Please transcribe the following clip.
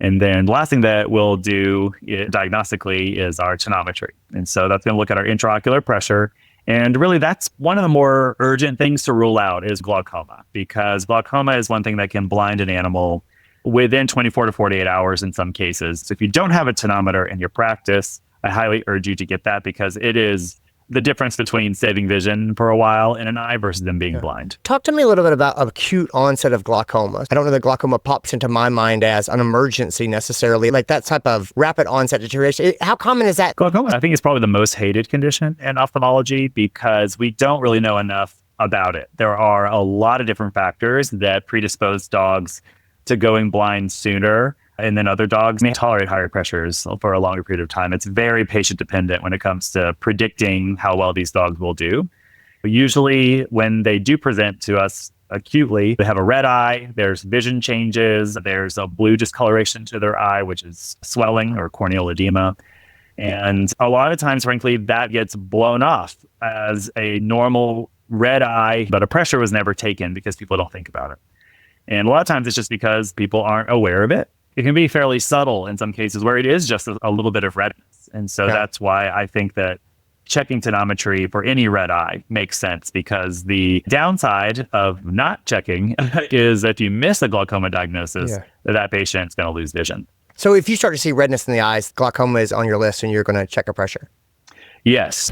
And then the last thing that we'll do diagnostically is our tonometry. And so that's going to look at our intraocular pressure. And really, that's one of the more urgent things to rule out is glaucoma, because glaucoma is one thing that can blind an animal within 24 to 48 hours in some cases. So if you don't have a tonometer in your practice, I highly urge you to get that, because it is the difference between saving vision for a while in an eye versus them being blind. Talk to me a little bit about acute onset of glaucoma. I don't know that glaucoma pops into my mind as an emergency necessarily, like that type of rapid onset deterioration. How common is that? Glaucoma, I think, is probably the most hated condition in ophthalmology because we don't really know enough about it. There are a lot of different factors that predispose dogs to going blind sooner, and then other dogs may tolerate higher pressures for a longer period of time. It's very patient dependent when it comes to predicting how well these dogs will do. Usually when they do present to us acutely, they have a red eye, there's vision changes, there's a blue discoloration to their eye, which is swelling or corneal edema. And a lot of times, frankly, that gets blown off as a normal red eye, but a pressure was never taken because people don't think about it. And a lot of times it's just because people aren't aware of it. It can be fairly subtle in some cases where it is just a little bit of redness. And so that's why I think that checking tonometry for any red eye makes sense, because the downside of not checking is if you miss a glaucoma diagnosis, that patient's going to lose vision. So if you start to see redness in the eyes, glaucoma is on your list and you're going to check a pressure. Yes.